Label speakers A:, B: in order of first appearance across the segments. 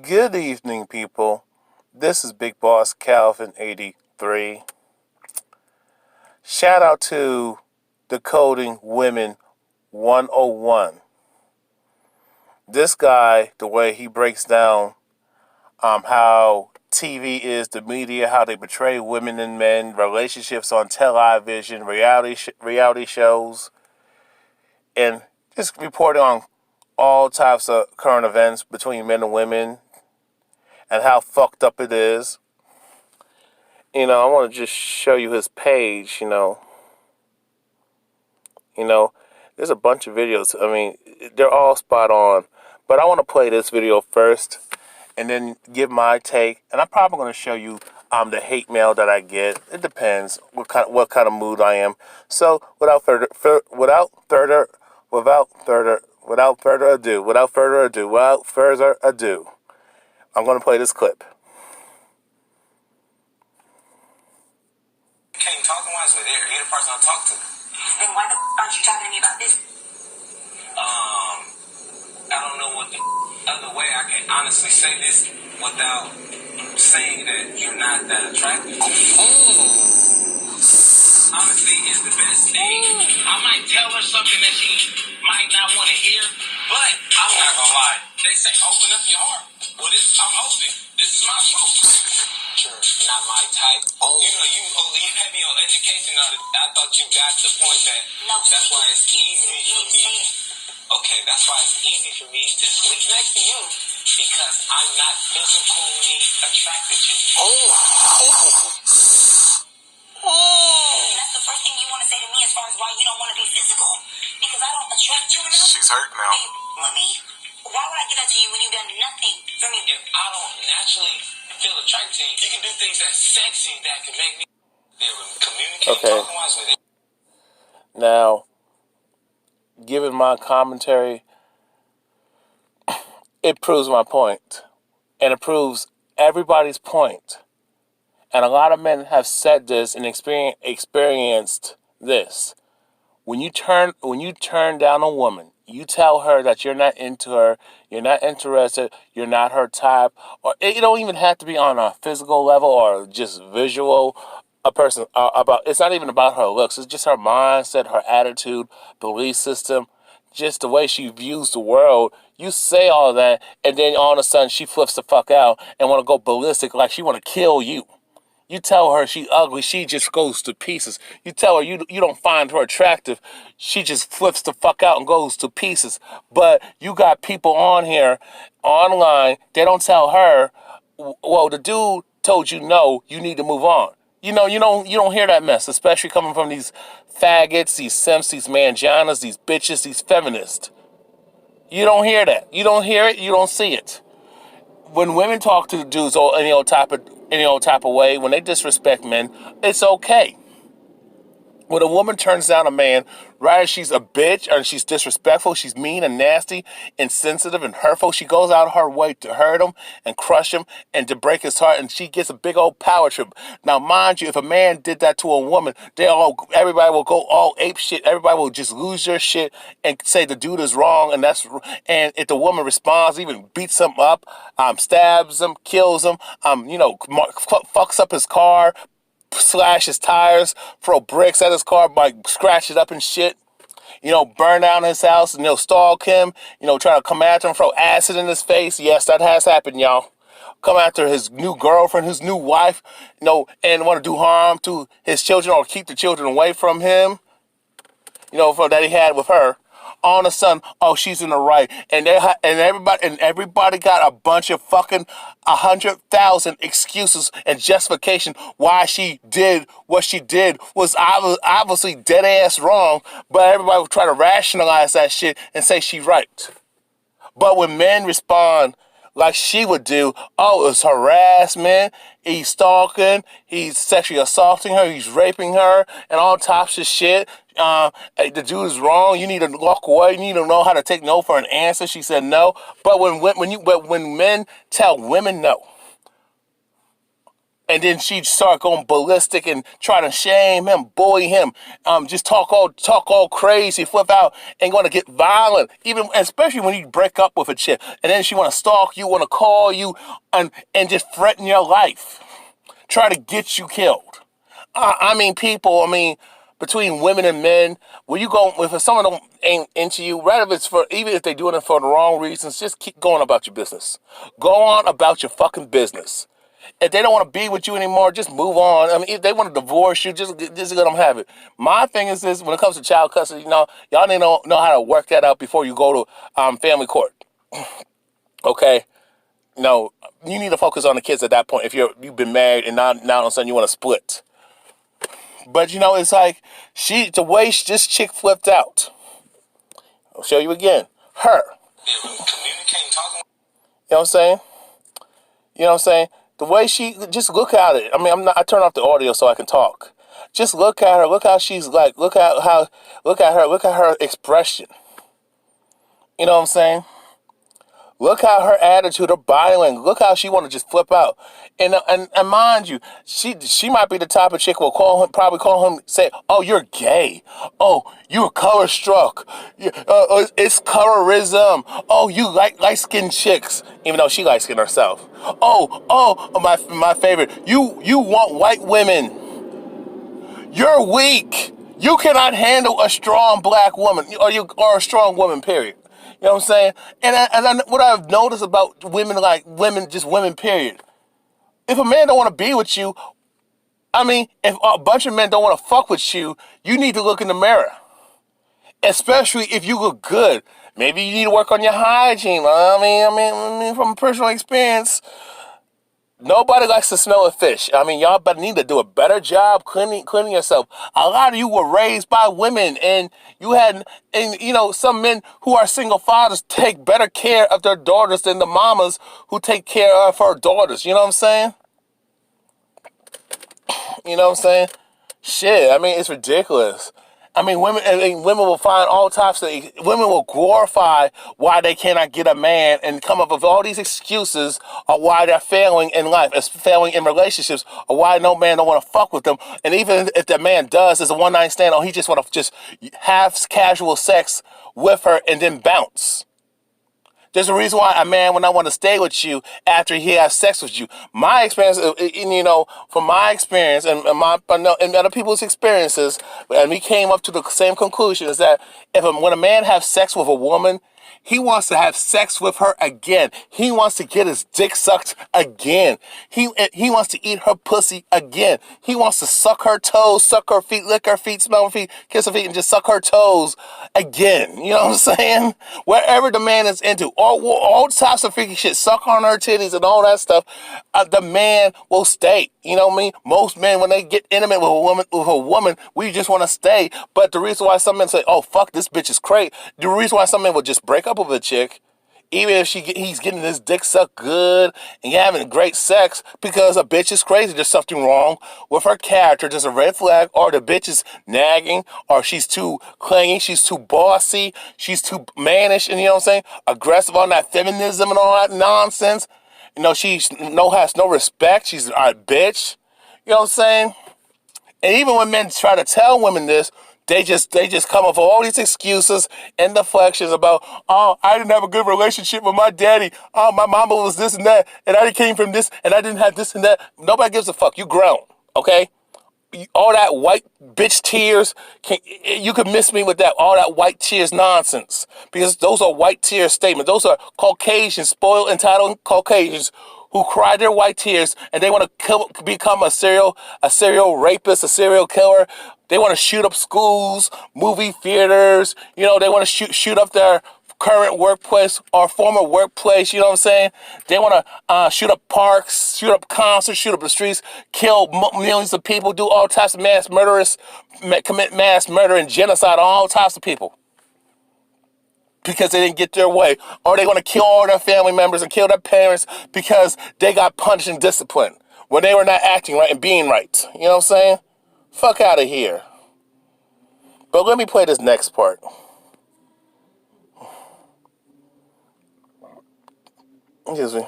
A: Good evening, people. This is Big Boss Calvin 83. Shout out to Decoding Women 101. This guy, the way he breaks down how TV is, the media, how they portray women and men, relationships on television, reality shows, and just reporting on all types of current events between men and women and how fucked up it is. I want to just show you his page. There's a bunch of videos. I mean, they're all spot on. But I want to play this video first and then give my take. And I'm probably going to show you the hate mail that I get. It depends what kind of mood I am. So without further ado, I'm going to play this clip.
B: Can't talk wise with it. You're the person I talk to. Then why the aren't you talking to me about this? I don't know what the other way I can honestly say this without saying that you're not that attractive. Honestly, is the best thing. I might tell her something that she might not want to hear, but I'm not gonna lie. They say open up your heart. Well, I'm open. This is my truth. Sure, not my type. You heavy on education. I thought you got the point that that's why it's easy for me. Okay, that's why it's easy for me to sleep next to you because I'm not physically attracted to you. That's the first thing you want to say to me as far as why you don't want to be physical because I don't attract you enough.
C: She's hurt now.
B: Hey, mommy, why would I give that to you when you've done nothing for me? If I don't naturally feel attracted to you, you can do things that's sexy that can make me communicate talking-wise with it.
A: Now, given my commentary, it proves my point. And it proves everybody's point. And a lot of men have said this and experienced this. When you turn down a woman, you tell her that you're not into her, you're not interested, you're not her type, or it don't even have to be on a physical level or just visual. It's not even about her looks. It's just her mindset, her attitude, belief system, just the way she views the world. You say all that, and then all of a sudden she flips the fuck out and want to go ballistic like she want to kill you. You tell her she ugly, she just goes to pieces. You tell her you don't find her attractive, she just flips the fuck out and goes to pieces. But you got people on here, online, they don't tell her, well, the dude told you no, you need to move on. You don't hear that mess, especially coming from these faggots, these simps, these mangianas, these bitches, these feminists. You don't hear that. You don't hear it, you don't see it. When women talk to the dudes or any old type of way, when they disrespect men, it's okay. When a woman turns down a man, right as she's a bitch or she's disrespectful, she's mean and nasty, insensitive and hurtful, she goes out of her way to hurt him and crush him and to break his heart, and she gets a big old power trip. Now, mind you, if a man did that to a woman, everybody will go all ape shit. Everybody will just lose their shit and say the dude is wrong, and if the woman responds, even beats him up, stabs him, kills him, fucks up his car, slash his tires, throw bricks at his car, scratch it up and shit. Burn down his house and stalk him. Try to come after him, throw acid in his face. Yes, that has happened, y'all. Come after his new girlfriend, his new wife, and want to do harm to his children or keep the children away from him. From that he had with her. All of a sudden, oh, she's in the right, and everybody got a bunch of fucking 100,000 excuses and justification why she did what she did was obviously dead ass wrong, but everybody will try to rationalize that shit and say she right. But when men respond like she would do, oh, it's harassment, he's stalking, he's sexually assaulting her, he's raping her, and all types of shit. The dude is wrong. You need to walk away. You need to know how to take no for an answer. She said no. But when men tell women no, and then she'd start going ballistic and try to shame him, bully him, just talk all crazy, flip out, and going to get violent. Even especially when you break up with a chick, and then she want to stalk you, want to call you, and just threaten your life, try to get you killed. I mean, people. I mean, between women and men, when you go, if someone ain't into you, rather if it's for, even if they're doing it for the wrong reasons, just keep going about your business. Go on about your fucking business. If they don't want to be with you anymore, just move on. I mean, if they want to divorce you, just let them have it. My thing is this: when it comes to child custody, y'all need to know how to work that out before you go to family court. Okay. No, you need to focus on the kids at that point. If you've been married and now all of a sudden you want to split. But it's like the way this chick flipped out. I'll show you again. Her.
B: Communicating, talking.
A: You know what I'm saying? You know what I'm saying? The way she, just look at it. I mean, I turn off the audio so I can talk. Just look at her. Look how she's like. Look at her. Look at her expression. You know what I'm saying? Look how her attitude, her body language. Look how she want to just flip out. And mind you, she might be the type of chick who will probably call him, say, "Oh, you're gay. Oh, you're color struck. It's colorism. Oh, you like light skinned chicks," even though she light skinned herself. Oh, my favorite. You want white women. You're weak. You cannot handle a strong black woman, or a strong woman. Period. You know what I'm saying? What I've noticed about women, like women, just women. Period. If a man don't want to be with you, I mean, if a bunch of men don't want to fuck with you, you need to look in the mirror. Especially if you look good. Maybe you need to work on your hygiene. I mean, from personal experience, nobody likes to smell a fish. I mean, y'all better need to do a better job cleaning yourself. A lot of you were raised by women, and some men who are single fathers take better care of their daughters than the mamas who take care of her daughters. You know what I'm saying? You know what I'm saying? Shit, I mean, it's ridiculous. I mean, women will find all types of, women will glorify why they cannot get a man and come up with all these excuses of why they're failing in life, as failing in relationships, or why no man don't want to fuck with them. And even if the man does, it's a one night stand, or he just want to just have casual sex with her and then bounce. There's a reason why a man would not want to stay with you after he has sex with you. My experience, from my experience and other people's experiences, and we came up to the same conclusion, is that when a man has sex with a woman, he wants to have sex with her again. He wants to get his dick sucked again. He wants to eat her pussy again. He wants to suck her toes, suck her feet, lick her feet, smell her feet, kiss her feet, and just suck her toes again. You know what I'm saying? Wherever the man is into, all types of freaky shit, suck on her titties and all that stuff, the man will stay. You know what I mean? Most men, when they get intimate with a woman, we just want to stay. But the reason why some men say, "Oh fuck, this bitch is crazy," the reason why some men will just break up with a chick, even if he's getting his dick sucked good and having great sex, because a bitch is crazy. There's something wrong with her character. There's a red flag, or the bitch is nagging, or she's too clingy, she's too bossy, she's too mannish, and you know what I'm saying? Aggressive on that feminism and all that nonsense. Has no respect. She's a bitch. You know what I'm saying? And even when men try to tell women this, they just come up with all these excuses and deflections about, "Oh, I didn't have a good relationship with my daddy. Oh, my mama was this and that, and I came from this, and I didn't have this and that." Nobody gives a fuck. You grown, okay? All that white bitch tears, you can miss me with that. All that white tears nonsense, because those are white tear statements. Those are Caucasians, spoiled, entitled Caucasians who cry their white tears, and they want to become a serial rapist, a serial killer. They want to shoot up schools, movie theaters. They want to shoot up their current workplace or former workplace. You know what I'm saying? They want to shoot up parks, shoot up concerts, shoot up the streets, kill millions of people, do all types of commit mass murder and genocide on all types of people because they didn't get their way. Or they want to kill all their family members and kill their parents because they got punished and disciplined when they were not acting right and being right. You know what I'm saying? Fuck out of here. But let me play this next part. Excuse me.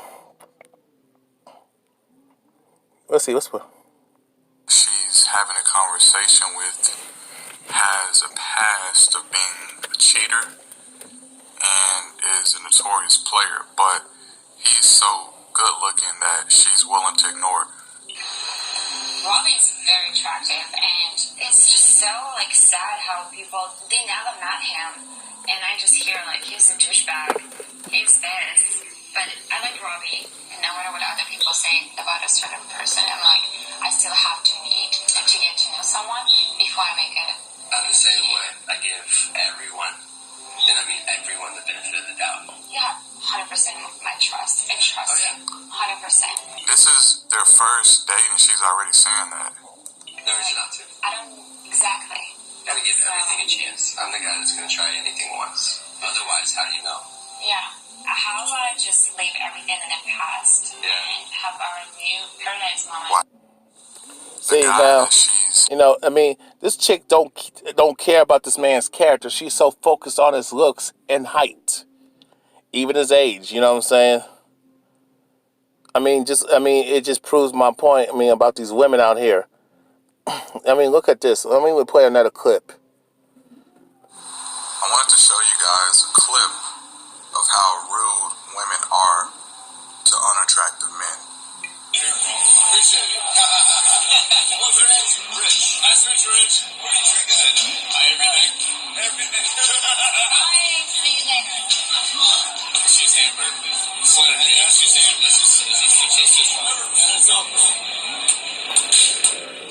A: Let's see. What's what?
B: She's having a conversation with has a past of being a cheater and is a notorious player, but he's so good looking that she's willing to ignore it.
C: Robbie's very attractive, and it's just so sad how people they never met him, and I just hear he's a douchebag, he's this, but I like Robbie, and no matter what other people say about a certain person, I still have to meet and to get to know someone before I make it.
D: I'm the same way. I give everyone, and I mean everyone, the benefit of the doubt.
C: Yeah, 100% my trust. I trust him, 100%.
B: This is their first date, and she's already saying that.
D: No reason not to.
C: I don't exactly.
D: Gotta give everything a chance. I'm the guy that's gonna try anything once. Otherwise, how do you know?
C: Yeah. How about I just leave everything in the past and have our new paradise moment?
B: What?
A: See now, I mean, this chick don't care about this man's character. She's so focused on his looks and height, even his age. You know what I'm saying? It just proves my point. About these women out here. Look at this. We'll play another clip.
B: I wanted to show you guys a clip of how rude women are to unattractive men.
D: Appreciate it. What's her name? Rich. Nice to meet you, Rich. What are you drinking? Everything. Everything.
C: Bye. See you later.
D: She's hammered. She's hammered. She's just whatever, man. It's all cool.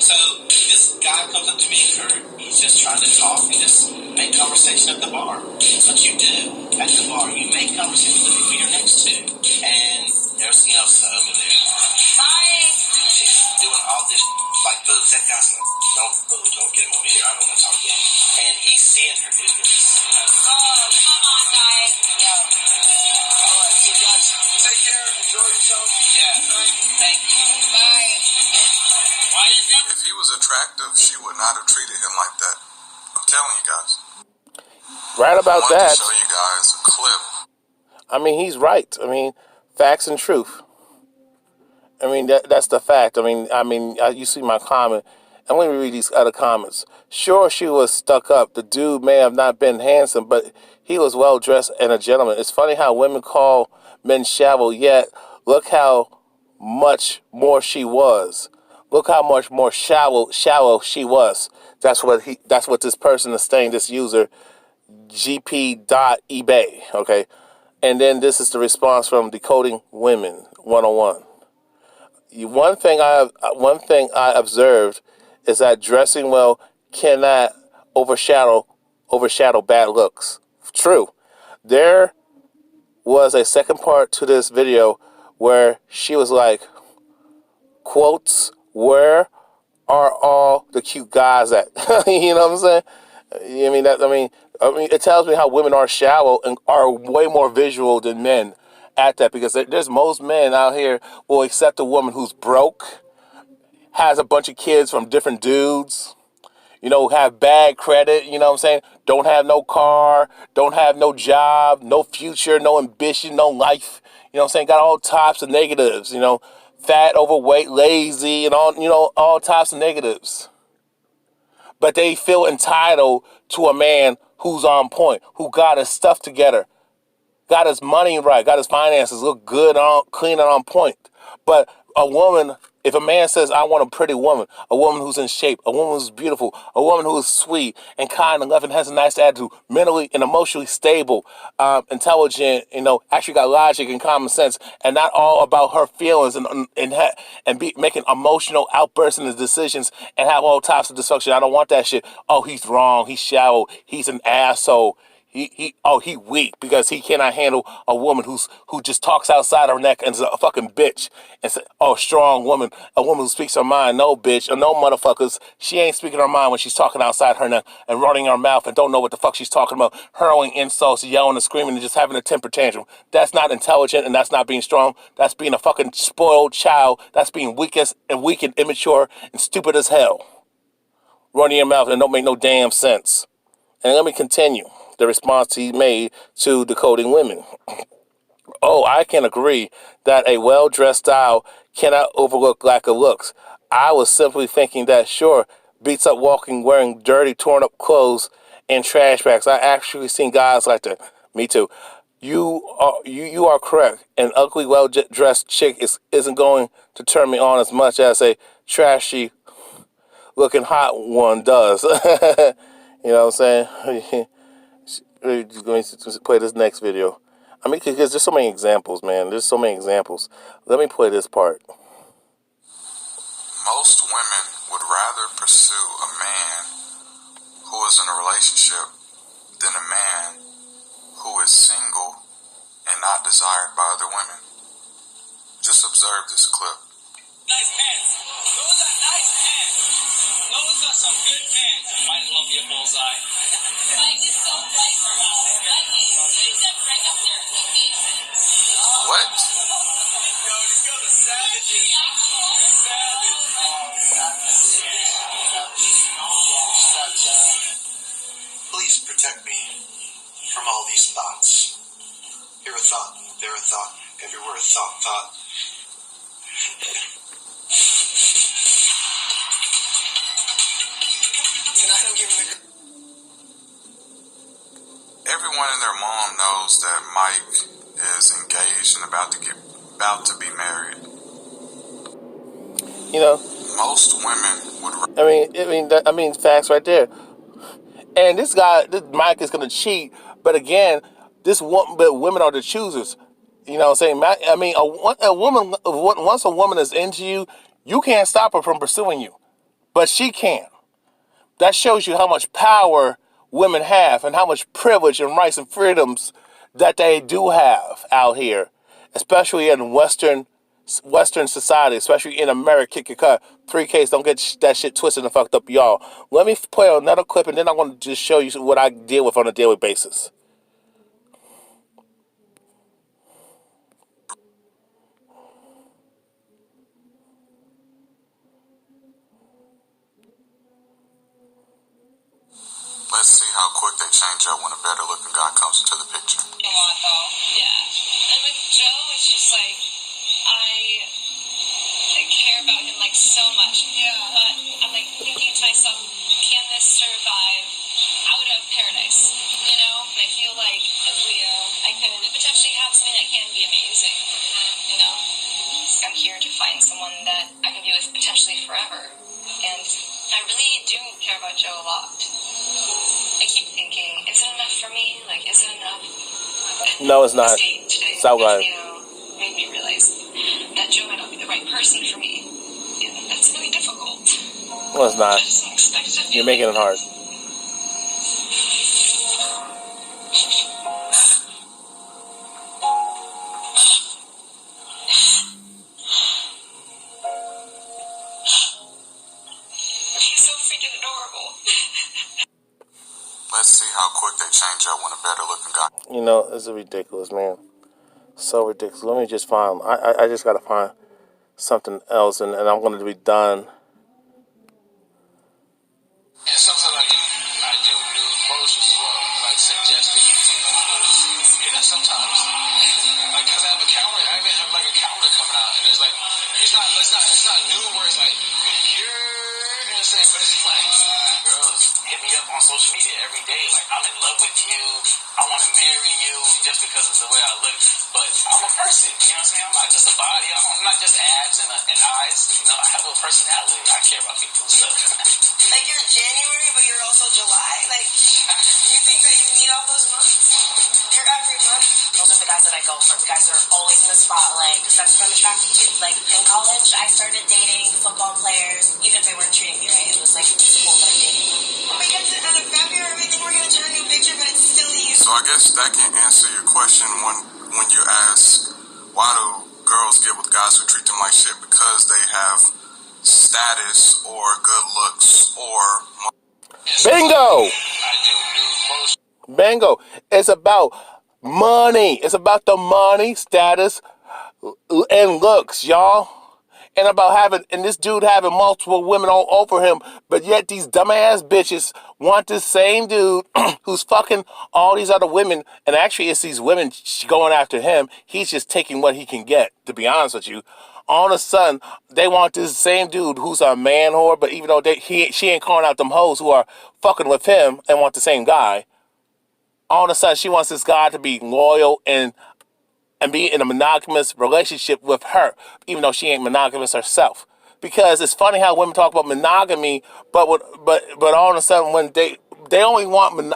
D: So, this guy comes up to me, Kurt. He's just trying to talk and just make conversation at the bar. That's what you do at the bar. You make conversation with the people you're next to. And there's Nelsa over there.
C: Bye.
D: She's doing all this, booze, that guy's don't get him over here. I don't want to talk to him. And he's seeing her do this.
C: Oh, come on, guys. Yo.
D: Alright, so guys, take care, enjoy yourself. Yeah, thank you.
C: Bye.
D: Why you think?
B: If he was attractive, she would not have treated him like that. I'm telling you guys.
A: Right about
B: I wanted
A: that.
B: to show you guys a clip.
A: He's right. Facts and truth. That's the fact. You see my comment. And let me read these other comments. Sure, she was stuck up. The dude may have not been handsome, but he was well dressed and a gentleman. It's funny how women call men shallow, yet look how much more she was. Look how much more shallow she was. That's what this person is saying, this user, gp.ebay, okay? And then this is the response from Decoding Women 101. One thing I observed is that dressing well cannot overshadow bad looks. True. There was a second part to this video where she was like, quotes, where are all the cute guys at? You know what I'm saying? It tells me how women are shallow and are way more visual than men at that, because there's most men out here will accept a woman who's broke, has a bunch of kids from different dudes, have bad credit, you know what I'm saying? Don't have no car, don't have no job, no future, no ambition, no life, you know what I'm saying? Got all types of negatives, fat, overweight, lazy, and all types of negatives. But they feel entitled to a man who's on point, who got his stuff together, got his money right, got his finances, look good, clean and on point. But a woman, if a man says, I want a pretty woman, a woman who's in shape, a woman who's beautiful, a woman who is sweet and kind and loving, has a nice attitude, mentally and emotionally stable, intelligent, actually got logic and common sense, and not all about her feelings and be making emotional outbursts in his decisions and have all types of dysfunction. I don't want that shit. Oh, he's wrong. He's shallow. He's an asshole. He weak because he cannot handle a woman who just talks outside her neck and is a fucking bitch. And say, oh, strong woman, a woman who speaks her mind. No, bitch, or no motherfuckers. She ain't speaking her mind when she's talking outside her neck and running her mouth and don't know what the fuck she's talking about, hurling insults, yelling and screaming and just having a temper tantrum. That's not intelligent and that's not being strong. That's being a fucking spoiled child. That's being weak and immature and stupid as hell. Running your mouth and don't make no damn sense. And let me continue the response he made to Decoding Women. Oh, I can agree that a well-dressed style cannot overlook lack of looks. I was simply thinking that sure, beats up walking wearing dirty, torn up clothes and trash bags. I actually seen guys like that. Me too. You are correct. An ugly, well-dressed chick isn't going to turn me on as much as a trashy looking hot one does. You know what I'm saying? Let me play this next video. I mean, because there's so many examples, man. There's so many examples. Let me play this part.
B: Most women would rather pursue a man who is in a relationship than a man who is single and not desired by other women. Just observe this clip.
D: Nice pants. Those are nice pants. Those are some good pants. Might as well be a bullseye.
C: Mike is so bright for us. Mike is right up there with me.
B: What?
D: Yo, these girls are savages.
E: Please protect me from all these thoughts. Here a thought, there a thought, everywhere a thought. Tonight I'm giving the
B: Everyone and their mom knows that Mike is engaged and about to be married.
A: You know,
B: Most women would
A: I mean, facts right there. And this Mike is gonna cheat, but again, but women are the choosers. You know what I'm saying? I mean, a woman, once a woman is into you, you can't stop her from pursuing you, but she can. That shows you how much power women have and how much privilege and rights and freedoms that they do have out here, especially in Western society, especially in America. Kick your cut. 3Ks, don't get that shit twisted and fucked up, y'all. Let me play another clip, and then I'm going to just show you what I deal with on a daily basis.
B: Let's see how quick they change up when a better looking guy comes into the picture.
C: A lot though. Yeah. And with Joe, it's just like I care about him like so much. Yeah. But I'm like thinking to myself, can this survive out of paradise? You know? And I feel like with Leo, I could potentially have something that can be amazing. You know? So I'm here to find someone that I can be with potentially forever. And I really do care about Joe a lot. I keep thinking, is it enough for me? Like, is it enough?
A: No, it's not.
C: Today,
A: Stop lying.
C: made me realize that Joe might not be the right person for me. And that's really difficult.
A: No, it's not.
C: I just don't expect to feel
A: You're making it hard.
C: He's so freaking adorable.
B: Let's see how quick they change up when a better looking guy.
A: You know, this is ridiculous, man. So ridiculous. Let me just find. I just gotta find something else, and I'm gonna be done.
D: And sometimes I do nude poses as well, like suggested. Yeah, sometimes. Like, cause I have a calendar, I even have like a calendar coming out, and it's like, it's not nude where it's like, you know what I'm saying, but it's like, girls hit me up on social media every day, like, I'm in love with you, I want to marry you, just because of the way I look, but I'm a person, you know what I'm saying, I'm not just a body, I'm not just abs and eyes, you know, I have a personality, I care about people and stuff.
F: Like you're January, but you're also July. Like you think that you need all those months? You're every month.
C: Those are the guys that I go for. The guys that are always in the spotlight. Because that's what I'm attracted to. Like in college, I started dating football players, even if they weren't treating me right. It was like it's cool that I'm dating them.
F: Oh my God! Out of February, we think we're gonna turn a new picture, but it's still you.
B: So I guess that can answer your question when you ask why do girls get with guys who treat them like shit, because they have status or good looks or
A: Bingo!
D: I do nude poses.
A: Bingo! It's about money. It's about the money, status, and looks, y'all. and about and this dude having multiple women all over him, but yet these dumbass bitches want this same dude who's fucking all these other women, and actually it's these women going after him. He's just taking what he can get, to be honest with you. All of a sudden, they want this same dude who's a man whore, but even though she ain't calling out them hoes who are fucking with him and want the same guy, all of a sudden she wants this guy to be loyal and be in a monogamous relationship with her, even though she ain't monogamous herself. Because it's funny how women talk about monogamy, but all of a sudden when they only want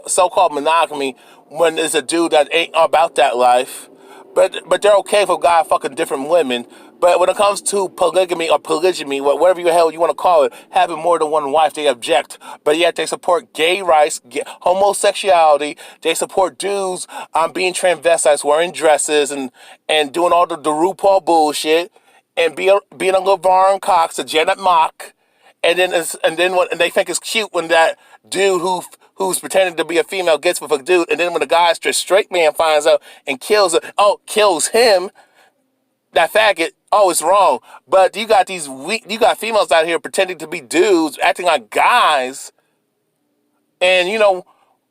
A: so-called monogamy when there's a dude that ain't about that life, but they're okay for a guy fucking different women. But when it comes to polygamy or polygyny, whatever the hell you want to call it, having more than one wife, they object. But yet they support gay rights, homosexuality. They support dudes being transvestites, wearing dresses, and doing all the RuPaul bullshit, and being a Laverne Cox, a Janet Mock. And they think it's cute when that dude who's pretending to be a female gets with a dude, and then when the guy's just straight man finds out and kills him, that faggot. Oh, it's wrong. But you got you got females out here pretending to be dudes, acting like guys, and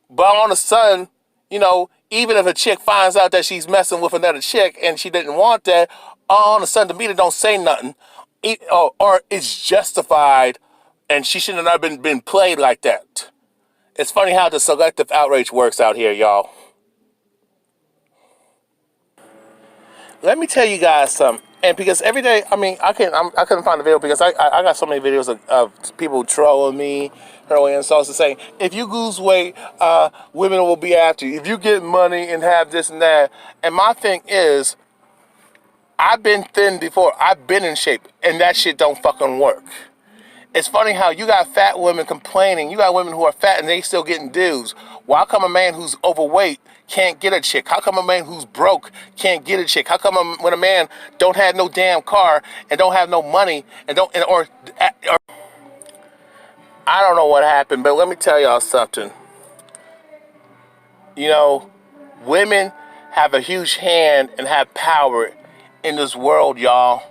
A: but all of a sudden, even if a chick finds out that she's messing with another chick and she didn't want that, all of a sudden the media don't say nothing, or it's justified, and she shouldn't have been played like that. It's funny how the selective outrage works out here, y'all. Let me tell you guys something. And because every day, I mean, I couldn't find the video because I got so many videos of people trolling me, throwing insults and saying, if you lose weight, women will be after you. If you get money and have this and that. And my thing is, I've been thin before. I've been in shape. And that shit don't fucking work. It's funny how you got fat women complaining. You got women who are fat and they still getting dudes. Why come a man who's overweight can't get a chick? How come a man who's broke can't get a chick? How come when a man don't have no damn car and don't have no money or I don't know what happened, but let me tell y'all something. Women have a huge hand and have power in this world, y'all.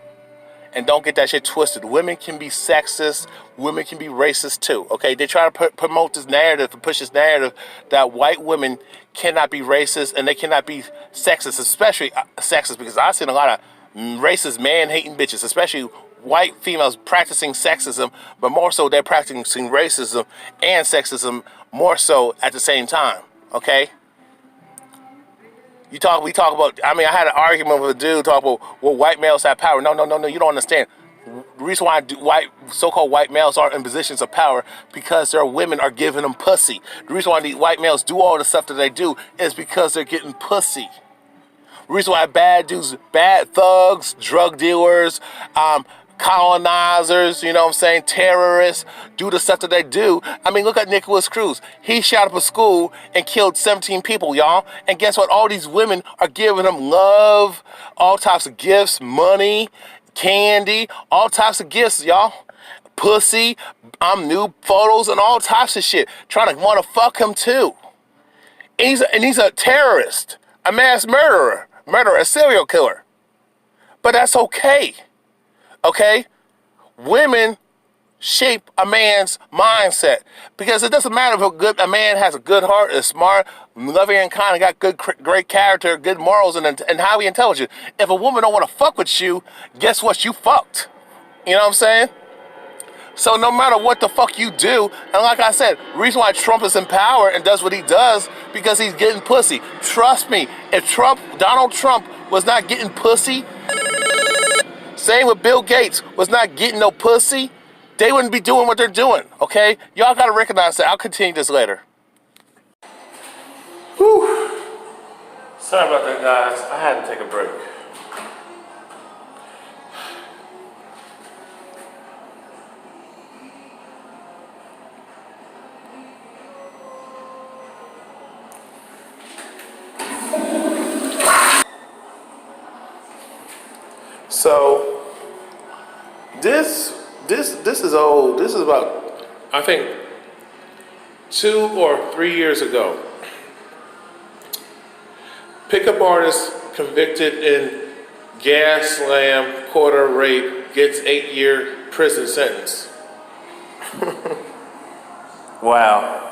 A: And don't get that shit twisted. Women can be sexist. Women can be racist too. Okay, they try to promote this narrative and push this narrative that white women cannot be racist and they cannot be sexist, especially sexist. Because I've seen a lot of racist man-hating bitches, especially white females practicing sexism, but more so they're practicing racism and sexism more so at the same time. Okay. We talk about, I mean, I had an argument with a dude talking about, well, white males have power. No, you don't understand. The reason why so-called white males are in positions of power because their women are giving them pussy. The reason why these white males do all the stuff that they do is because they're getting pussy. The reason why bad dudes, bad thugs, drug dealers, colonizers, terrorists, do the stuff that they do. I mean, look at Nicholas Cruz. He shot up a school and killed 17 people, y'all. And guess what? All these women are giving him love, all types of gifts, money, candy, all types of gifts, y'all. Pussy, new photos, and all types of shit. Trying to want to fuck him too. And he's a terrorist, a mass murderer, a serial killer. But that's okay. Okay? Women shape a man's mindset because it doesn't matter if a man has a good heart, is smart, loving and kind, got great character, good morals, and highly intelligent. If a woman don't want to fuck with you, guess what? You fucked. You know what I'm saying? So no matter what the fuck you do, and like I said, the reason why Trump is in power and does what he does, because he's getting pussy. Trust me, if Donald Trump was not getting pussy, same with Bill Gates, was not getting no pussy, they wouldn't be doing what they're doing, okay? Y'all gotta recognize that. I'll continue this later. Whew. Sorry about that, guys. I had to take a break. So this is old. This is about, I think, 2 or 3 years ago. Pickup artist convicted in gas slam, quarter rape gets 8-year prison sentence. Wow.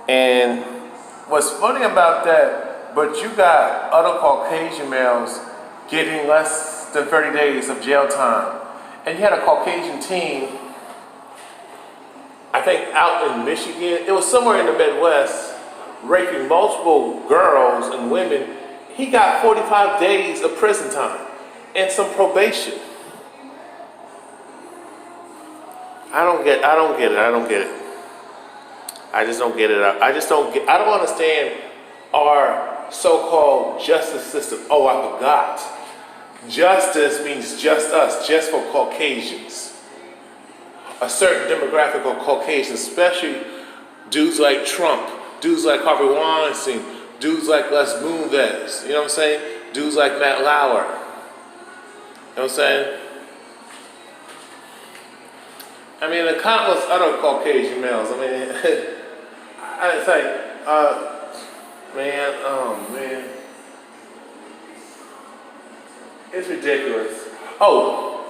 A: And what's funny about that, but you got other Caucasian males getting less than 30 days of jail time. And you had a Caucasian teen, I think out in Michigan, it was somewhere in the Midwest, raping multiple girls and women. He got 45 days of prison time and some probation. I don't get it. I just don't get it. I don't understand our so-called justice system. Oh, I forgot. Justice means just us, just for Caucasians. A certain demographic of Caucasians, especially dudes like Trump, dudes like Harvey Weinstein, dudes like Les Moonves, you know what I'm saying? Dudes like Matt Lauer. You know what I'm saying? I mean, the countless other Caucasian males. I mean, it's like, man. It's ridiculous. Oh,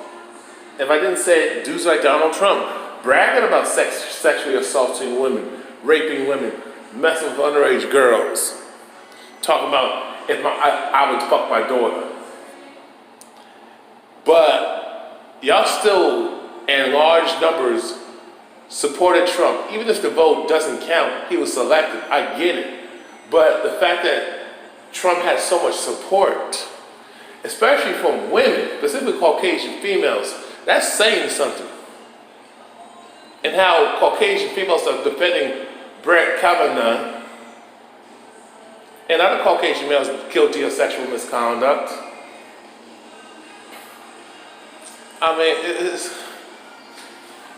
A: if I didn't say it, dudes like Donald Trump bragging about sexually assaulting women, raping women, messing with underage girls, talking about if I would fuck my daughter. But y'all still, in large numbers, supported Trump. Even if the vote doesn't count, he was selected. I get it. But the fact that Trump had so much support, especially from women, specifically Caucasian females, that's saying something. And how Caucasian females are defending Brett Kavanaugh and other Caucasian males guilty of sexual misconduct. I mean,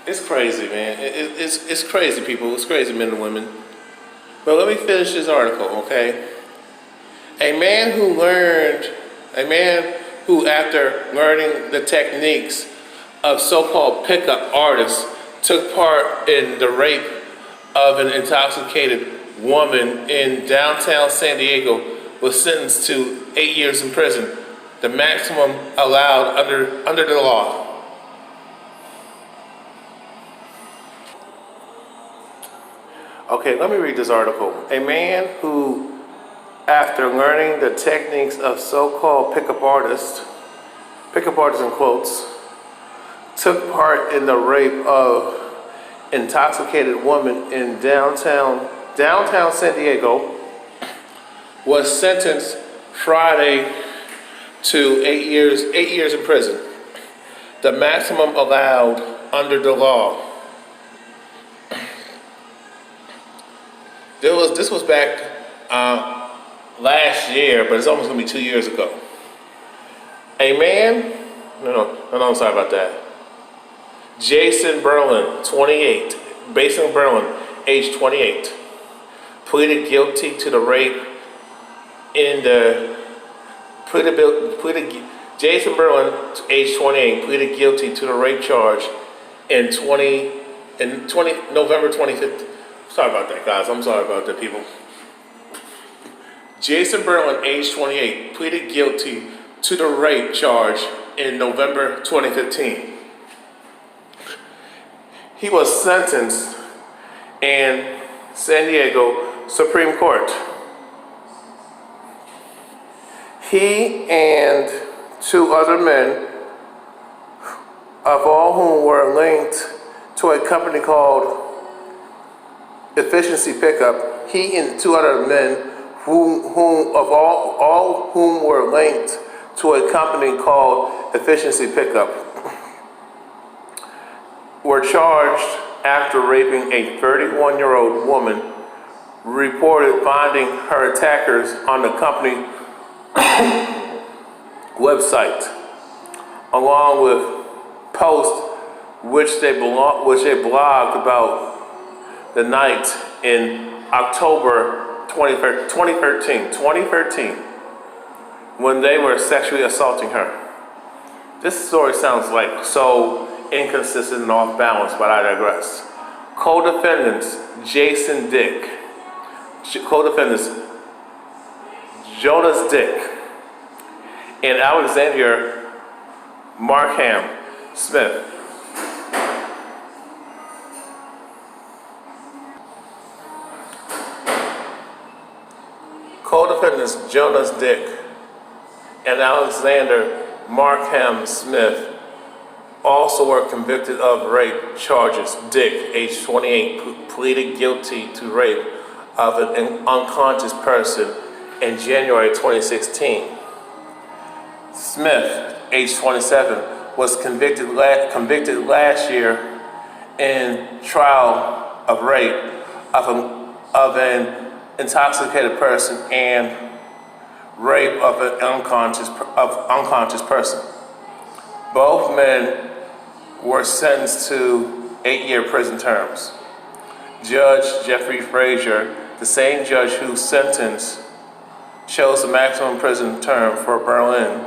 A: it's crazy, man. It's crazy, people. It's crazy, men and women. But let me finish this article, okay? A man who, after learning the techniques of so-called pickup artists, took part in the rape of an intoxicated woman in downtown San Diego, was sentenced to 8 years in prison, the maximum allowed under the law. Okay, let me read this article. A man who, after learning the techniques of so-called pickup artists in quotes, took part in the rape of intoxicated woman in downtown San Diego, was sentenced Friday to 8 years in prison, the maximum allowed under the law. This was back last year, but it's almost gonna be 2 years ago. A man, I'm sorry about that. Jason Berlin, 28, based in Berlin, age 28, pleaded guilty to the rape Jason Berlin, age 28, pleaded guilty to the rape charge in November 2015. Sorry about that, guys. I'm sorry about that, people. Jason Berlin, age 28, pleaded guilty to the rape charge in November 2015. He was sentenced in San Diego Supreme Court. He and two other men, of all whom were linked to a company called Efficiency Pickup, he and two other men whom were linked to a company called Efficiency Pickup, were charged after raping a 31-year-old woman, reported finding her attackers on the company website, along with posts which they blogged about the night in October 2013, when they were sexually assaulting her. This story sounds like so inconsistent and off balance, but I digress. Co-defendants Jason Dick, co-defendants Jonas Dick, and Alexander Markham Smith. Co-defendants Jonas Dick and Alexander Markham Smith also were convicted of rape charges. Dick, age 28, pleaded guilty to rape of an unconscious person in January 2016. Smith, age 27, was convicted last year in trial of rape of an intoxicated person and rape of an unconscious person. Both men were sentenced to 8-year prison terms. Judge Jeffrey Frazier, the same judge whose sentence chose the maximum prison term for Berlin,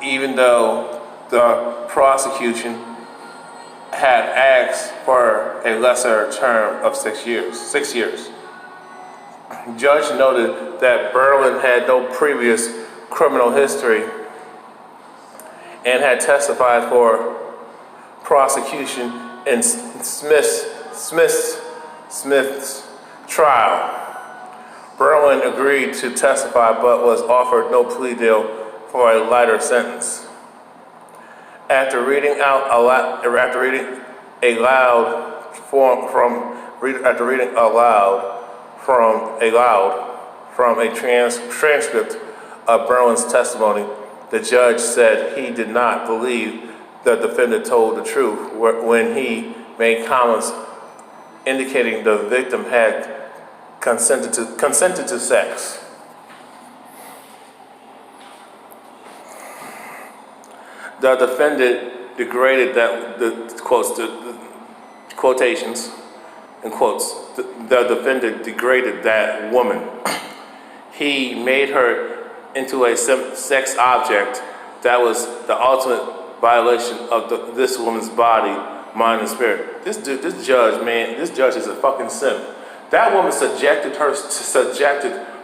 A: even though the prosecution had asked for a lesser term of 6 years. Judge noted that Berlin had no previous criminal history and had testified for prosecution in Smith's trial. Berlin agreed to testify but was offered no plea deal for a lighter sentence. After reading aloud from a transcript of Berlin's testimony, the judge said he did not believe the defendant told the truth when he made comments indicating the victim had consented to sex. The defendant degraded quotations in quotes. The defendant degraded that woman. He made her into a sex object that was the ultimate violation of this woman's body, mind, and spirit. This judge is a fucking simp. That woman subjected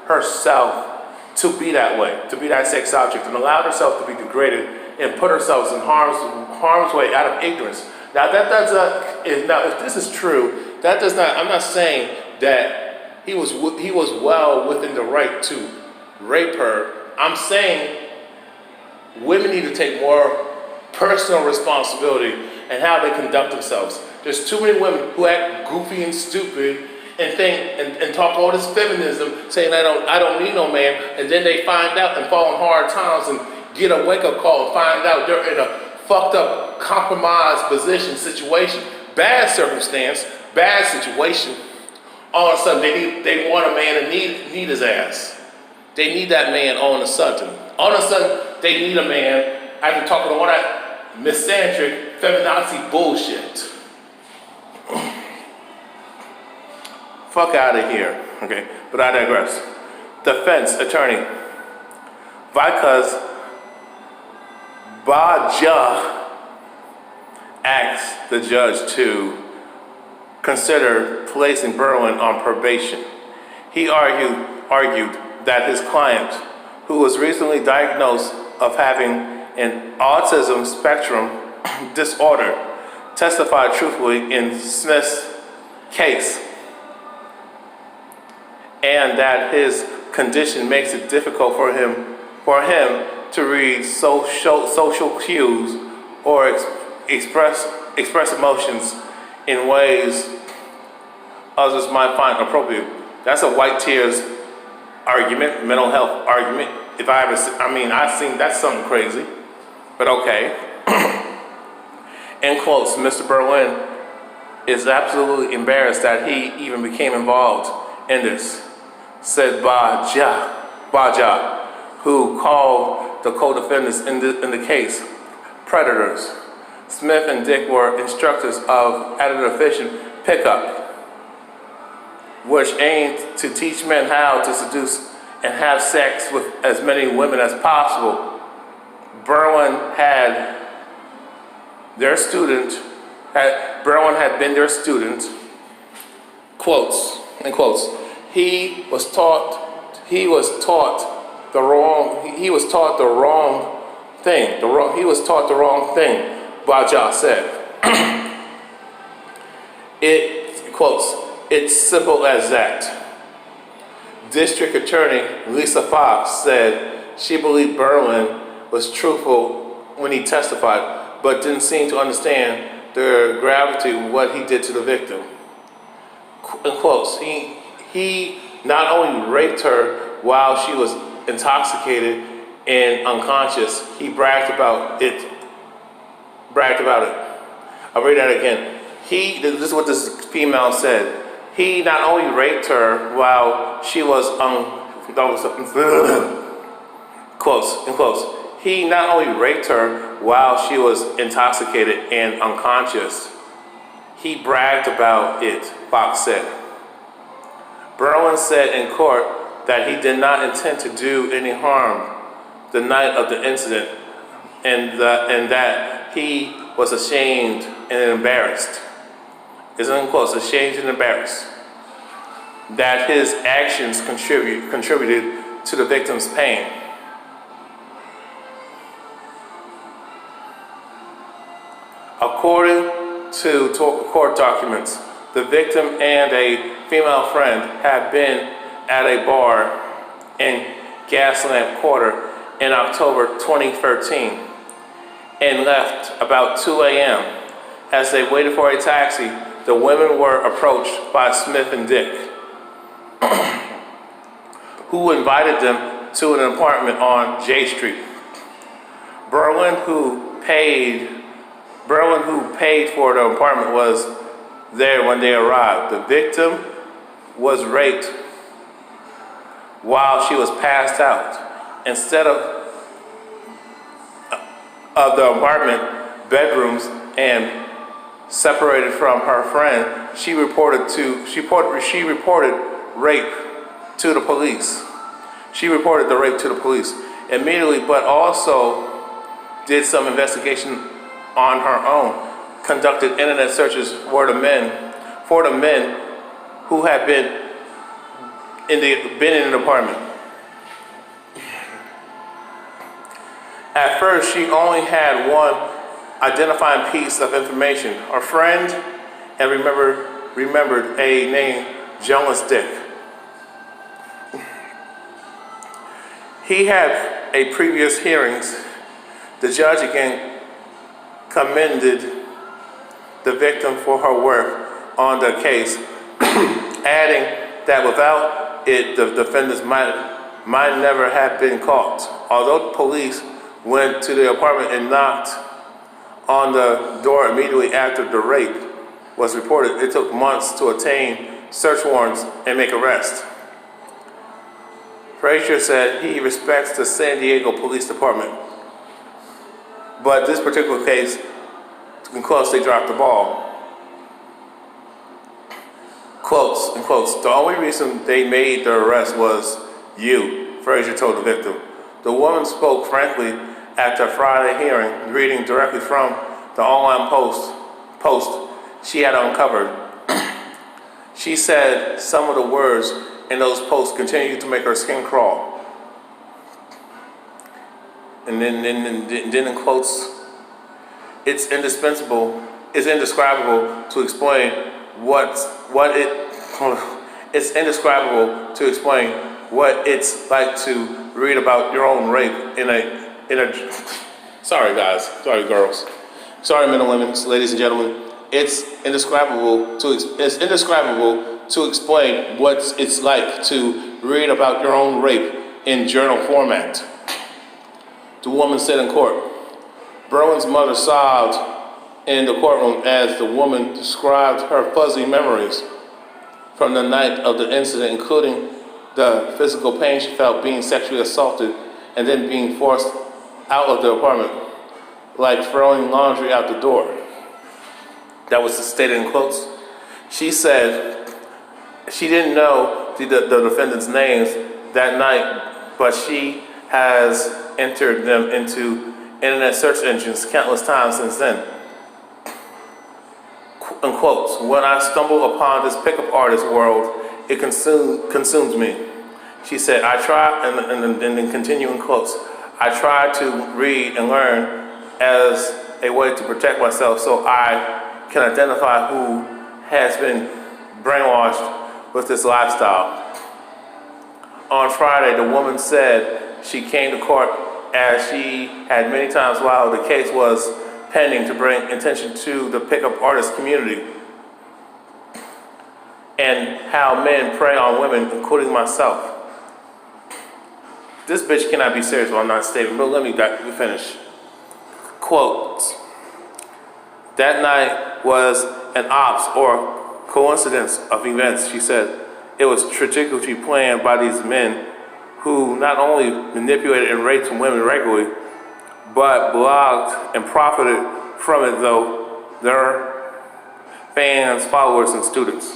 A: herself to be that way, to be that sex object, and allowed herself to be degraded and put herself in harm's way out of ignorance. Now if this is true, that does not. I'm not saying that he was well within the right to rape her. I'm saying women need to take more personal responsibility in how they conduct themselves. There's too many women who act goofy and stupid and think and talk all this feminism, saying I don't need no man, and then they find out and fall in hard times and get a wake-up call and find out they're in a fucked up, compromised situation, bad circumstance, bad situation. All of a sudden they want a man and need his ass. They need that man all of a sudden. All of a sudden they need a man after talking to all that misandric, feminazi bullshit. Fuck out of here, okay? But I digress. Defense attorney Vikas Baja asked the judge to consider placing Berlin on probation. He argued that his client, who was recently diagnosed of having an autism spectrum disorder, testified truthfully in Smith's case, and that his condition makes it difficult for him to read social cues or express emotions in ways others might find appropriate. That's a white tears argument, mental health argument. I've seen that's something crazy, but okay. In quotes, Mr. Berlin is absolutely embarrassed that he even became involved in this, said Baja, who called the co-defendants in the case predators. Smith and Dick were instructors of adult efficient pickup, which aimed to teach men how to seduce and have sex with as many women as possible. Berlin had been their student. Quotes and quotes. He was taught the wrong thing thing. He was taught the wrong thing. Baja said. It quotes, "It's simple as that." District Attorney Lisa Fox said she believed Berlin was truthful when he testified, but didn't seem to understand the gravity of what he did to the victim. In quotes, he not only raped her while she was intoxicated and unconscious, he bragged about it. I'll read that again. This is what this female said. He not only raped her while she was quotes, in quotes. He not only raped her while she was intoxicated and unconscious, he bragged about it, Fox said. Berlin said in court that he did not intend to do any harm the night of the incident, and that he was ashamed and embarrassed. It's in quotes, ashamed and embarrassed, that his actions contributed to the victim's pain. According to court documents, the victim and a female friend had been at a bar in Gaslamp Quarter in October 2013 and left about 2 a.m. As they waited for a taxi, the women were approached by Smith and Dick, who invited them to an apartment on J Street. Berlin, who paid for the apartment, was there when they arrived. The victim was raped while she was passed out. Instead of the apartment bedrooms and separated from her friend, she reported rape to the police. She reported the rape to the police immediately, but also did some investigation on her own, conducted internet searches for the men who had been in an apartment. At first, she only had one identifying piece of information: a friend, and remembered a name, Jonas Dick. He had a previous hearings. The judge again commended the victim for her work on the case, adding that without it, the defendants might never have been caught. Although the police went to the apartment and knocked on the door immediately after the rape was reported, it took months to obtain search warrants and make arrests. Frazier said he respects the San Diego Police Department, but this particular case, in quotes, they dropped the ball. Quotes, in quotes, the only reason they made the arrest was you, Frazier told the victim. The woman spoke frankly at the Friday hearing, reading directly from the online post she had uncovered. She said some of the words in those posts continued to make her skin crawl. And then in quotes, it's indescribable to explain it's indescribable to explain what it's like to read about your own rape in a sorry guys, sorry girls, sorry men and women, ladies and gentlemen. It's indescribable to explain what it's like to read about your own rape in journal format, the woman said in court. Berlin's mother sobbed in the courtroom as the woman described her fuzzy memories from the night of the incident, including the physical pain she felt being sexually assaulted and then being forced out of the apartment, like throwing laundry out the door. That was stated in quotes. She said she didn't know the defendants' names that night, but she has entered them into internet search engines countless times since then. In quotes, when I stumble upon this pickup artist world, it consumes me. She said, I try, and then continue in quotes, I try to read and learn as a way to protect myself so I can identify who has been brainwashed with this lifestyle. On Friday, the woman said she came to court as she had many times while the case was pending to bring attention to the pickup artist community and how men prey on women, including myself. This bitch cannot be serious while I'm not stating, but let me finish. Quote, that night was an ops or coincidence of events, she said. It was strategically planned by these men who not only manipulated and raped women regularly, but blogged and profited from it, though their fans, followers, and students.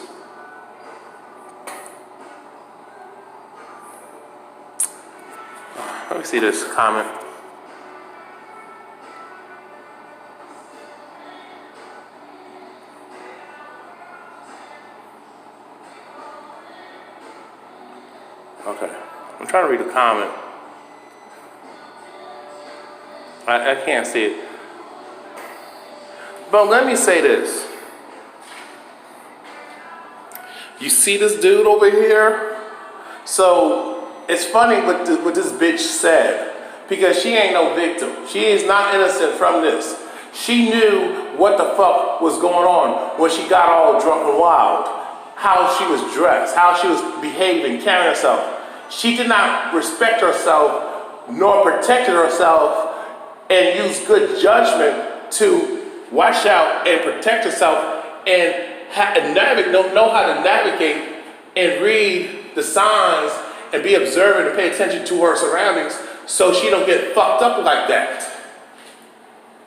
A: Let me see this comment. Okay, I'm trying to read the comment. I can't see it. But let me say this. You see this dude over here? So it's funny what this bitch said, because she ain't no victim. She is not innocent from this. She knew what the fuck was going on when she got all drunk and wild. How she was dressed, how she was behaving, carrying herself. She did not respect herself nor protected herself and used good judgment to watch out and protect herself and know how to navigate and read the signs and be observant and pay attention to her surroundings so she don't get fucked up like that.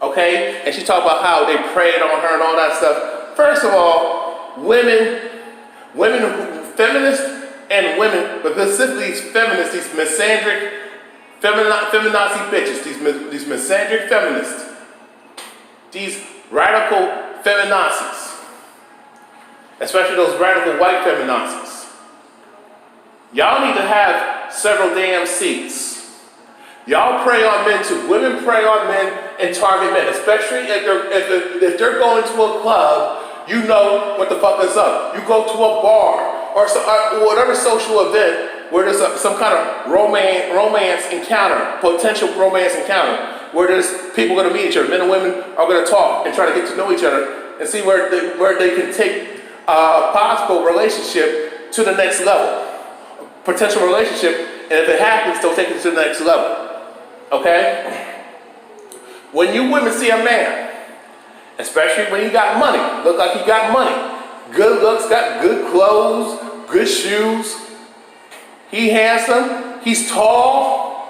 A: Okay? And she talked about how they preyed on her and all that stuff. First of all, women, feminists and women, but specifically these feminists, these misandric, feminazi bitches, these misandric feminists, these radical feminazis, especially those radical white feminazis. Y'all need to have several damn seats. Y'all prey on men too. Women prey on men and target men, especially if they're going to a club. You know what the fuck is up. You go to a bar or whatever social event where there's some kind of romance encounter, potential romance encounter, where there's people going to meet each other. Men and women are going to talk and try to get to know each other and see where they can take a possible relationship to the next level. Potential relationship, and if it happens, they'll take it to the next level. Okay? When you women see a man, especially when he got money, look like he got money, good looks, got good clothes, good shoes, he handsome, he's tall,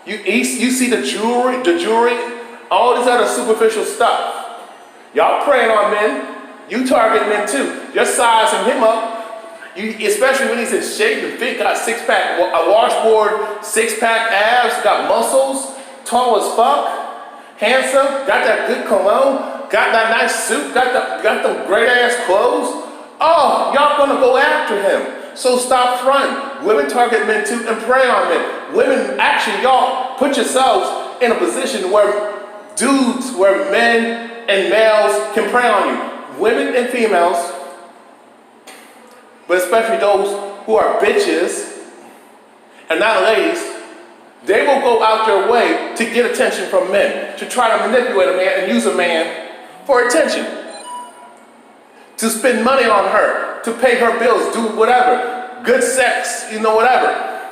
A: you see the jewelry, all this other superficial stuff. Y'all preying on men, you target men too. You're sizing him up. Especially when he's in shape and fit, got six-pack, a washboard, six-pack abs, got muscles, tall as fuck, handsome, got that good cologne, got that nice suit, got them great-ass clothes. Oh, y'all gonna go after him. So stop fronting. Women target men too and prey on men. Women, actually, y'all put yourselves in a position where where men and males can prey on you. Women and females, but especially those who are bitches and not ladies, they will go out their way to get attention from men, to try to manipulate a man and use a man for attention, to spend money on her, to pay her bills, do whatever, good sex, whatever.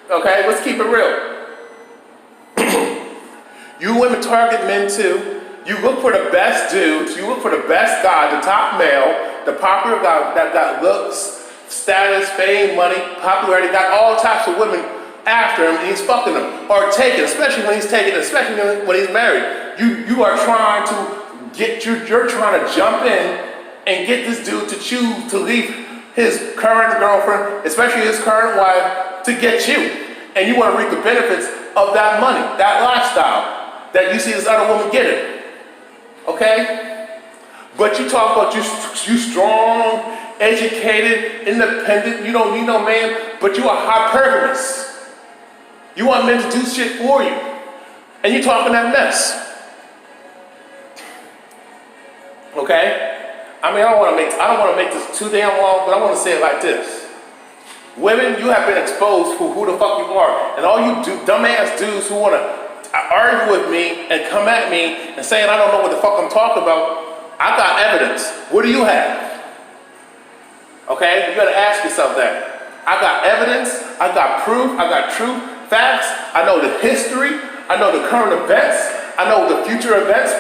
A: Okay, let's keep it real. You women target men too. You look for the best dudes, you look for the best guy, the top male, the popular guy that got looks, status, fame, money, popularity, got all types of women after him, and he's fucking them, or taken, especially when he's taken, especially when he's married. You are trying to you're trying to jump in and get this dude to choose to leave his current girlfriend, especially his current wife, to get you. And you want to reap the benefits of that money, that lifestyle that you see this other woman getting. Okay? But you talk about you strong, educated, independent, you don't need no man, but you are hypergamous. You want men to do shit for you. And you talking that mess. Okay? I mean, I don't want to make this too damn long, but I want to say it like this. Women, you have been exposed for who the fuck you are. And all you dumbass dudes who want to argue with me and come at me and saying I don't know what the fuck I'm talking about, I got evidence. What do you have? Okay? You gotta ask yourself that. I got evidence, I got proof, I got truth, facts, I know the history, I know the current events, I know the future events.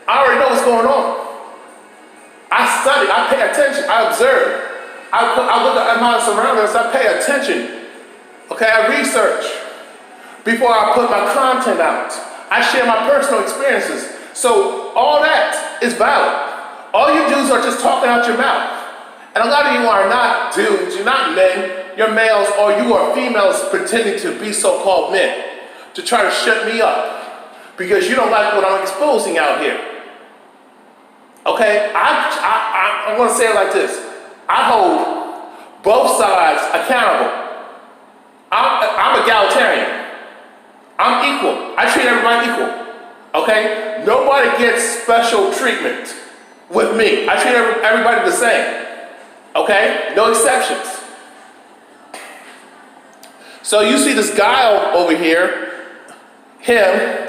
A: I already know what's going on. I study, I pay attention, I observe. I look at my surroundings, I pay attention. Okay, I research before I put my content out. I share my personal experiences. So all that is valid. All you dudes are just talking out your mouth. And a lot of you are not dudes, you're not men, you're males, or you are females pretending to be so-called men to try to shut me up because you don't like what I'm exposing out here. Okay, I want to say it like this. I hold both sides accountable. I'm egalitarian. I'm equal. I treat everybody equal. Okay? Nobody gets special treatment with me. I treat everybody the same. Okay? No exceptions. So you see this guy over here, him,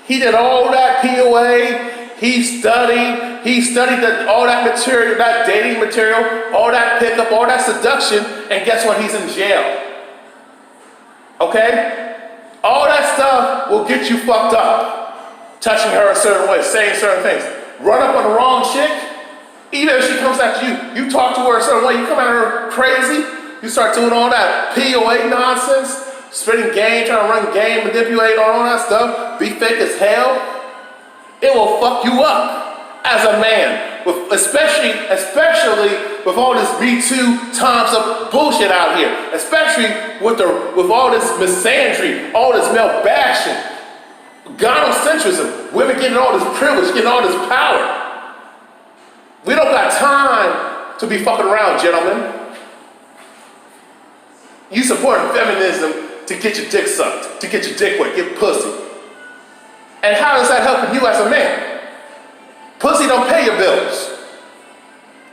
A: he did all that POA, he studied all that material, that dating material, all that pickup, all that seduction, and guess what? He's in jail. Okay? All that stuff will get you fucked up. Touching her a certain way, saying certain things. Run up on the wrong chick, even if she comes after you, you talk to her a certain way, you come at her crazy, you start doing all that POA nonsense, spitting game, trying to run game, manipulate, all that stuff, be fake as hell. It will fuck you up as a man, especially with all this Me Too times of bullshit out here, especially with all this misandry, all this male bashing, gynocentrism, women getting all this privilege, getting all this power. We don't got time to be fucking around, gentlemen. You support feminism to get your dick sucked, to get your dick wet, get pussy. And how is that helping you as a man? Pussy don't pay your bills.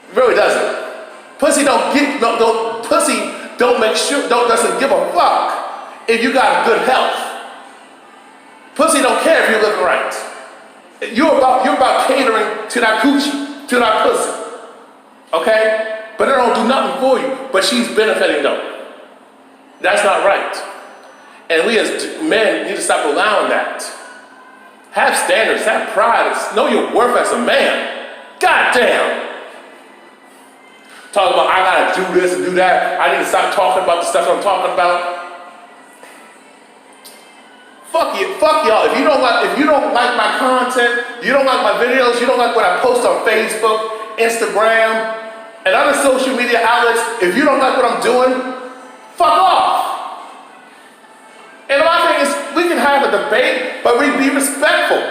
A: It really doesn't. Pussy doesn't give a fuck if you got good health. Pussy don't care if you're living right. You're about catering to that coochie, to that pussy. Okay? But it don't do nothing for you. But she's benefiting though. That's not right. And we as men need to stop allowing that. Have standards, have pride, know your worth as a man. God damn. Talk about I gotta do this and do that. I need to stop talking about the stuff I'm talking about. Fuck y'all. If you don't like my content, you don't like my videos, you don't like what I post on Facebook, Instagram, and other social media outlets, if you don't like what I'm doing, fuck off. And my thing is, we can have a debate, but we be respectful.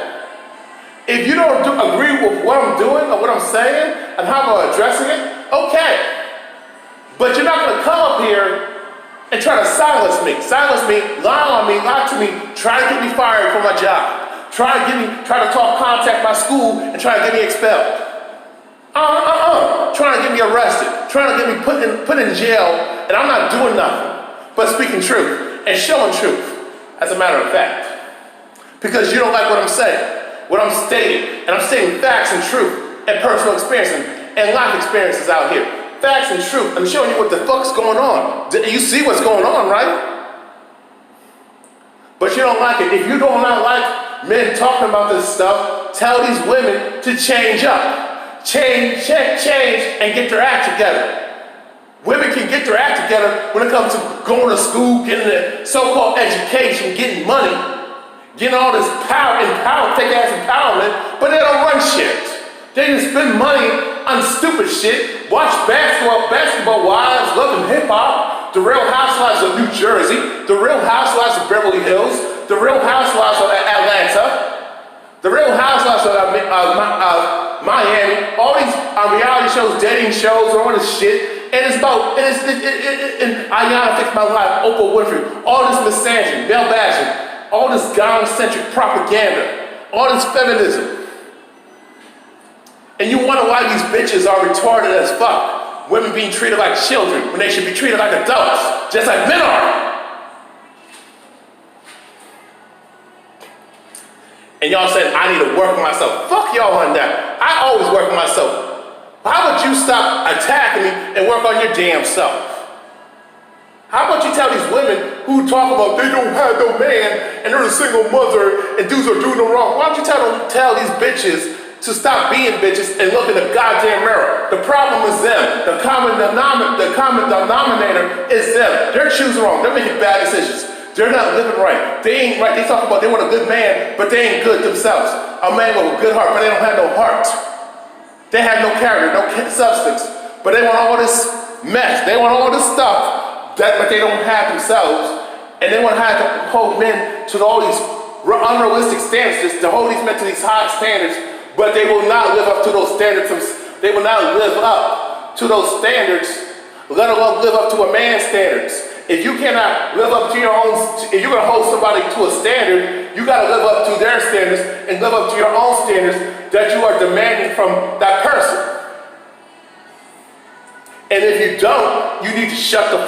A: If you don't agree with what I'm doing or what I'm saying and how I'm addressing it, okay. But you're not going to come up here and try to silence me, lie on me, lie to me, try to get me fired from my job, try to contact my school and try to get me expelled. Trying to get me arrested, trying to get me put in jail, and I'm not doing nothing but speaking truth. And showing truth, as a matter of fact. Because you don't like what I'm saying, what I'm stating. And I'm stating facts and truth and personal experience and life experiences out here. Facts and truth. I'm showing you what the fuck's going on. You see what's going on, right? But you don't like it. If you do not like men talking about this stuff, tell these women to change up. Change, and get their act together. Women can get their act together when it comes to going to school, getting a so-called education, getting money, getting all this fake ass empowerment, but they don't run shit. They just spend money on stupid shit, watch basketball wives, loving hip hop, the Real Housewives of New Jersey, the Real Housewives of Beverly Hills, the Real Housewives of Atlanta, the Real Housewives of Miami, all these reality shows, dating shows, all this shit. And it's about, and Ayanna Fix My Life, Oprah Winfrey, all this misogyny, male bashing, all this gynocentric propaganda, all this feminism. And you wonder why these bitches are retarded as fuck. Women being treated like children when they should be treated like adults, just like men are. And y'all said, I need to work on myself. Fuck y'all on that. I always work on myself. How about you stop attacking me and work on your damn self? How about you tell these women who talk about they don't have no man and they're a single mother and dudes are doing them wrong? Why don't you tell these bitches to stop being bitches and look in the goddamn mirror? The problem is them. The common denominator is them. They're choosing wrong. They're making bad decisions. They're not living right. They ain't right. They talk about they want a good man, but they ain't good themselves. A man with a good heart, but they don't have no heart. They have no character, no substance. But they want all this mess. They want all this stuff, but they don't have themselves. And they want to have to hold men to all these unrealistic standards, to hold these men to these high standards, but they will not live up to those standards. They will not live up to those standards, let alone live up to a man's standards. If you cannot live up to your own, if you're going to hold somebody to a standard, you got to live up to their standards and live up to your own standards that you are demanding from that person. And if you don't, you need to shut the fuck up.